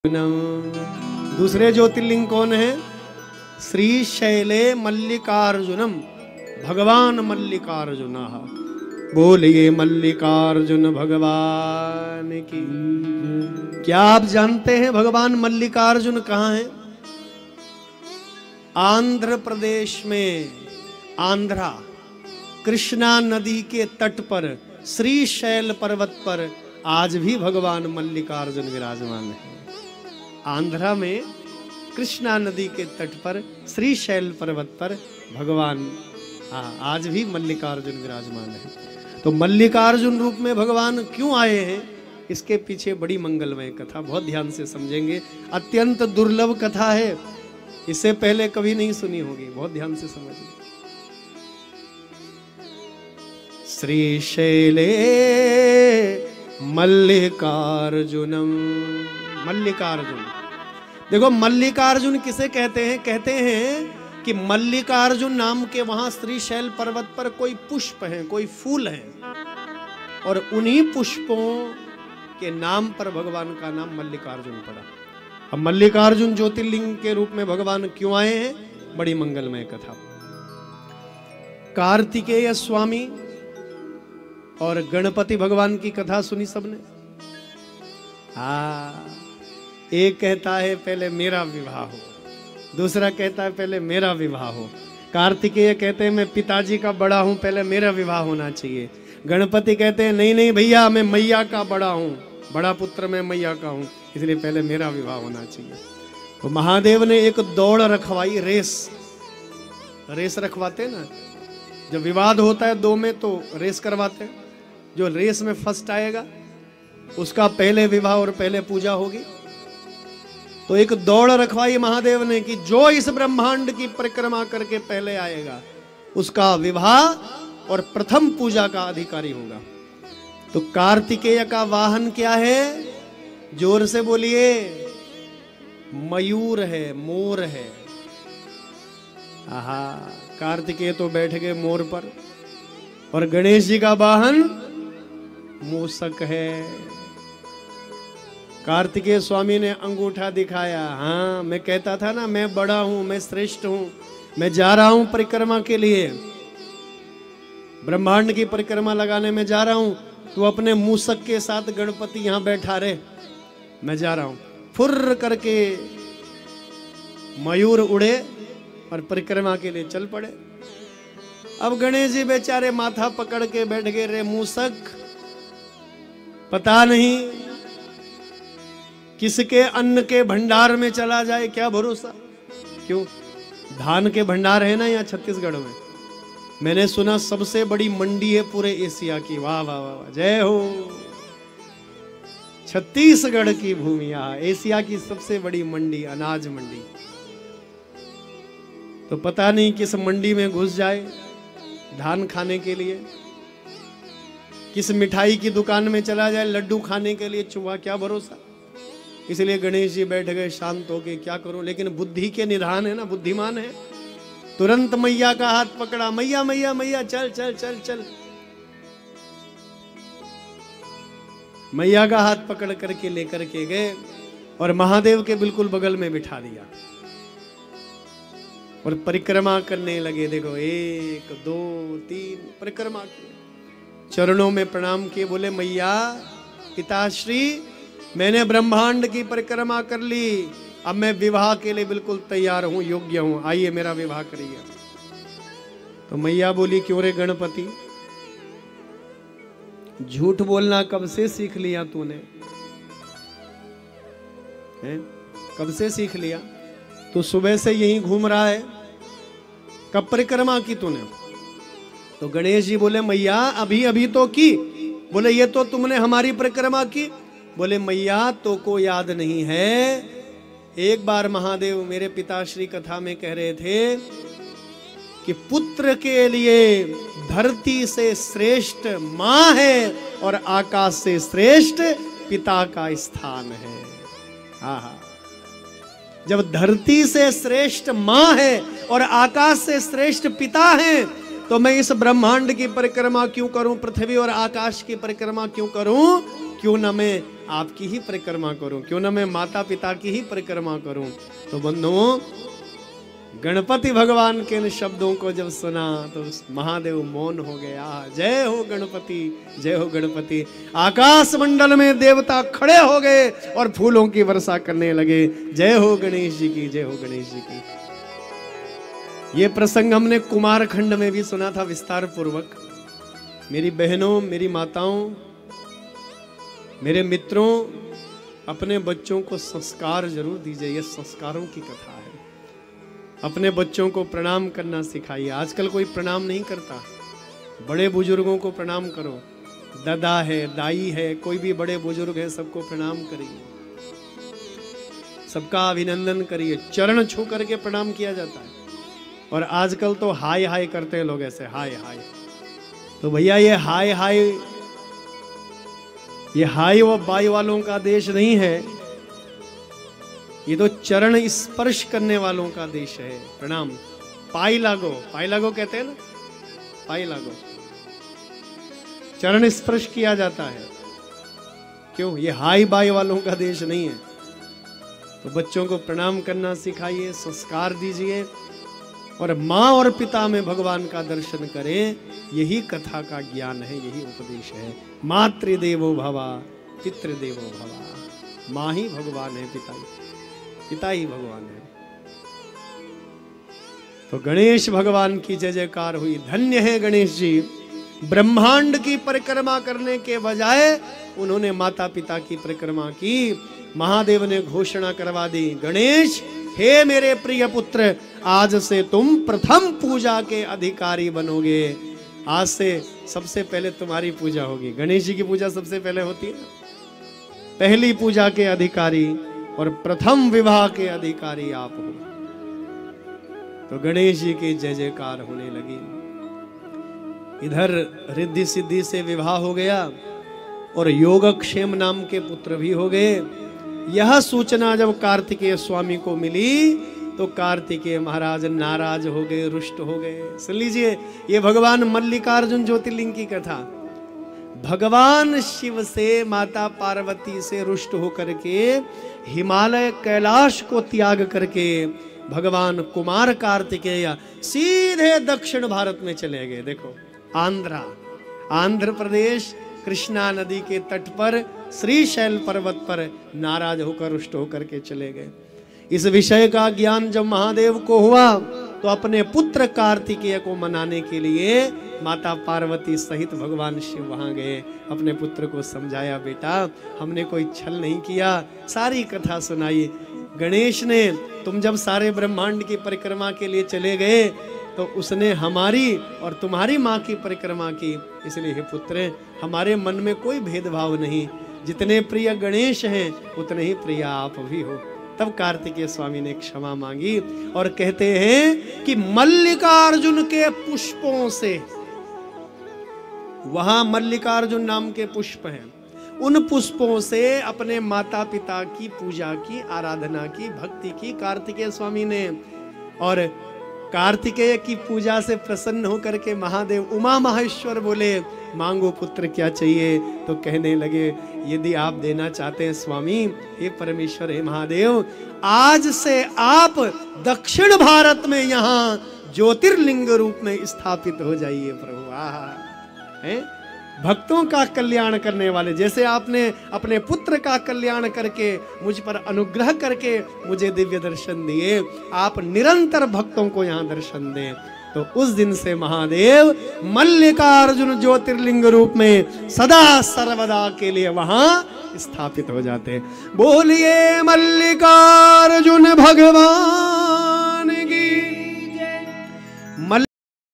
दूसरे ज्योतिर्लिंग कौन है? श्री शैले मल्लिकार्जुनम, भगवान मल्लिकार्जुन। बोलिए मल्लिकार्जुन भगवान की। क्या आप जानते हैं भगवान मल्लिकार्जुन कहाँ हैं? आंध्र प्रदेश में, आंध्रा कृष्णा नदी के तट पर श्री शैल पर्वत पर आज भी भगवान मल्लिकार्जुन विराजमान है। आंध्रा में कृष्णा नदी के तट पर श्री शैल पर्वत पर भगवान आज भी मल्लिकार्जुन विराजमान है। तो मल्लिकार्जुन रूप में भगवान क्यों आए हैं, इसके पीछे बड़ी मंगलमय कथा, बहुत ध्यान से समझेंगे। अत्यंत दुर्लभ कथा है, इससे पहले कभी नहीं सुनी होगी, बहुत ध्यान से समझिए। श्री शैले मल्लिकार्जुनम, मल्लिकार्जुन। देखो मल्लिकार्जुन किसे कहते हैं? कहते हैं कि मल्लिकार्जुन नाम के वहां श्री शैल पर्वत पर कोई पुष्प है, कोई फूल है, और उन्हीं पुष्पों के नाम पर भगवान का नाम मल्लिकार्जुन पड़ा। अब मल्लिकार्जुन ज्योतिर्लिंग के रूप में भगवान क्यों आए हैं, बड़ी मंगलमय कथा। कार्तिकेय स्वामी और गणपति भगवान की कथा सुनी सबने? एक कहता है पहले मेरा विवाह हो, दूसरा कहता है पहले मेरा विवाह हो। कार्तिकेय कहते हैं मैं पिताजी का बड़ा हूं, पहले मेरा विवाह होना चाहिए। गणपति कहते हैं नहीं नहीं भैया, मैं मैया का बड़ा हूं, बड़ा पुत्र मैं मैया का हूं, इसलिए पहले मेरा विवाह होना चाहिए। तो महादेव ने एक दौड़ रखवाई, रेस रखवाते ना, जब विवाद होता है दो में तो रेस करवाते हैं। जो रेस में फर्स्ट आएगा उसका पहले विवाह और पहले पूजा होगी। तो एक दौड़ रखवाई महादेव ने कि जो इस ब्रह्मांड की परिक्रमा करके पहले आएगा उसका विवाह और प्रथम पूजा का अधिकारी होगा। तो कार्तिकेय का वाहन क्या है? जोर से बोलिए, मयूर है, मोर है। आहा, कार्तिकेय तो बैठ गए मोर पर, और गणेश जी का वाहन मूषक है। कार्तिकेय स्वामी ने अंगूठा दिखाया, हाँ मैं कहता था ना मैं बड़ा हूं, मैं श्रेष्ठ हूं, मैं जा रहा हूं परिक्रमा के लिए, ब्रह्मांड की परिक्रमा लगाने में जा रहा हूं। तू अपने मूषक के साथ गणपति यहां बैठा रहे, मैं जा रहा हूं। फुर्र करके मयूर उड़े और परिक्रमा के लिए चल पड़े। अब गणेश जी बेचारे माथा पकड़ के बैठ गए, रे मूषक पता नहीं किसके अन्न के भंडार में चला जाए, क्या भरोसा। क्यों? धान के भंडार है ना यहाँ छत्तीसगढ़ में, मैंने सुना सबसे बड़ी मंडी है पूरे एशिया की। वाह वाह वाह, जय हो। छत्तीसगढ़ की भूमि, यहाँ एशिया की सबसे बड़ी मंडी, अनाज मंडी। तो पता नहीं किस मंडी में घुस जाए धान खाने के लिए, किस मिठाई की दुकान में चला जाए लड्डू खाने के लिए, चुहा, क्या भरोसा। इसलिए गणेश जी बैठ गए शांत होके, क्या करूं। लेकिन बुद्धि के निधान है ना, बुद्धिमान है, तुरंत मैया का हाथ पकड़ा, मैया मैया मैया चल चल चल चल। मैया का हाथ पकड़ करके लेकर के गए और महादेव के बिल्कुल बगल में बिठा दिया और परिक्रमा करने लगे। देखो 1 2 3 परिक्रमा की, चरणों में प्रणाम किए, बोले मैया पिताश्री मैंने ब्रह्मांड की परिक्रमा कर ली, अब मैं विवाह के लिए बिल्कुल तैयार हूं, योग्य हूं, आइए मेरा विवाह करिए। तो मैया बोली क्यों रे गणपति, झूठ बोलना कब से सीख लिया तूने? कब से सीख लिया? तू सुबह से यहीं घूम रहा है, कब परिक्रमा की तूने? तो गणेश जी बोले मैया अभी अभी तो की। बोले ये तो तुमने हमारी परिक्रमा की। बोले मैया तो को याद नहीं है, एक बार महादेव मेरे पिताश्री कथा में कह रहे थे कि पुत्र के लिए धरती से श्रेष्ठ मां है और आकाश से श्रेष्ठ पिता का स्थान है। हाँ, जब धरती से श्रेष्ठ मां है और आकाश से श्रेष्ठ पिता है, तो मैं इस ब्रह्मांड की परिक्रमा क्यों करूं, पृथ्वी और आकाश की परिक्रमा क्यों करूं? क्यों न मैं आपकी ही परिक्रमा करूं, क्यों ना मैं माता पिता की ही परिक्रमा करूं। तो बंधुओं, गणपति भगवान के इन शब्दों को जब सुना तो महादेव मौन हो गया। जय हो गणपति, जय हो गणपति। आकाश मंडल में देवता खड़े हो गए और फूलों की वर्षा करने लगे। जय हो गणेश जी की, जय हो गणेश जी की। ये प्रसंग हमने कुमार खंड में भी सुना था विस्तार पूर्वक। मेरी बहनों, मेरी माताओं, मेरे मित्रों, अपने बच्चों को संस्कार जरूर दीजिए। ये संस्कारों की कथा है। अपने बच्चों को प्रणाम करना सिखाइए। आजकल कोई प्रणाम नहीं करता। बड़े बुजुर्गों को प्रणाम करो। दादा है, दाई है, कोई भी बड़े बुजुर्ग है, सबको प्रणाम करिए, सबका अभिनंदन करिए। चरण छू करके प्रणाम किया जाता है। और आजकल तो हाय हाय करते हैं लोग, ऐसे हाय हाय। तो भैया ये हाय हाय, ये हाय व बाई वालों का देश नहीं है, ये तो चरण स्पर्श करने वालों का देश है। प्रणाम। पाई लागो, पाई लागो कहते हैं ना, पाई लागो, चरण स्पर्श किया जाता है। क्यों? ये हाय बाई वालों का देश नहीं है। तो बच्चों को प्रणाम करना सिखाइए, संस्कार दीजिए और माँ और पिता में भगवान का दर्शन करें। यही कथा का ज्ञान है, यही उपदेश है। मातृदेवो भवा पितृदेवो भवा। माँ ही भगवान है, पिता ही भगवान है। तो गणेश भगवान की जय जयकार हुई। धन्य है गणेश जी। ब्रह्मांड की परिक्रमा करने के बजाय उन्होंने माता पिता की परिक्रमा की। महादेव ने घोषणा करवा दी, गणेश, हे मेरे प्रिय पुत्र, आज से तुम प्रथम पूजा के अधिकारी बनोगे। आज से सबसे पहले तुम्हारी पूजा होगी। गणेश जी की पूजा सबसे पहले होती है। पहली पूजा के अधिकारी और प्रथम विवाह के अधिकारी आप हो। तो गणेश जी की जय जयकार होने लगी। इधर रिद्धि सिद्धि से विवाह हो गया और योगक्षेम नाम के पुत्र भी हो गए। यह सूचना जब कार्तिकेय स्वामी को मिली तो कार्तिकेय महाराज नाराज हो गए, रुष्ट हो गए। सुन लीजिए, ये भगवान मल्लिकार्जुन ज्योतिर्लिंग की कथा। भगवान शिव से, माता पार्वती से रुष्ट होकर के हिमालय कैलाश को त्याग करके भगवान कुमार कार्तिकेय सीधे दक्षिण भारत में चले गए। देखो, आंध्र प्रदेश कृष्णा नदी के तट पर श्रीशैल पर्वत पर नाराज होकर, रुष्ट होकर के चले गए। इस विषय का ज्ञान जब महादेव को हुआ तो अपने पुत्र कार्तिकेय को मनाने के लिए माता पार्वती सहित भगवान शिव वहां गए। अपने पुत्र को समझाया, बेटा हमने कोई छल नहीं किया, सारी कथा सुनाई। गणेश ने, तुम जब सारे ब्रह्मांड की परिक्रमा के लिए चले गए तो उसने हमारी और तुम्हारी माँ की परिक्रमा की। इसलिए हे पुत्र, हमारे मन में कोई भेदभाव नहीं। जितने प्रिय गणेश हैं उतने ही प्रिय आप भी हो। तब कार्तिकेय स्वामी ने क्षमा मांगी और कहते हैं कि मल्लिकार्जुन के पुष्पों से, वहां मल्लिकार्जुन नाम के पुष्प हैं, उन पुष्पों से अपने माता पिता की पूजा की, आराधना की, भक्ति की कार्तिकेय स्वामी ने। और कार्तिकेय की पूजा से प्रसन्न होकर के महादेव उमा महेश्वर बोले, मांगो पुत्र क्या चाहिए। तो कहने लगे, यदि आप देना चाहते हैं स्वामी, हे परमेश्वर, हे महादेव, आज से आप दक्षिण भारत में यहाँ ज्योतिर्लिंग रूप में स्थापित हो जाइए प्रभु। हैं भक्तों का कल्याण करने वाले, जैसे आपने अपने पुत्र का कल्याण करके मुझ पर अनुग्रह करके मुझे दिव्य दर्शन दिए, आप निरंतर भक्तों को यहाँ दर्शन दें। तो उस दिन से महादेव मल्लिकार्जुन ज्योतिर्लिंग रूप में सदा सर्वदा के लिए वहां स्थापित हो जाते हैं। बोलिए मल्लिका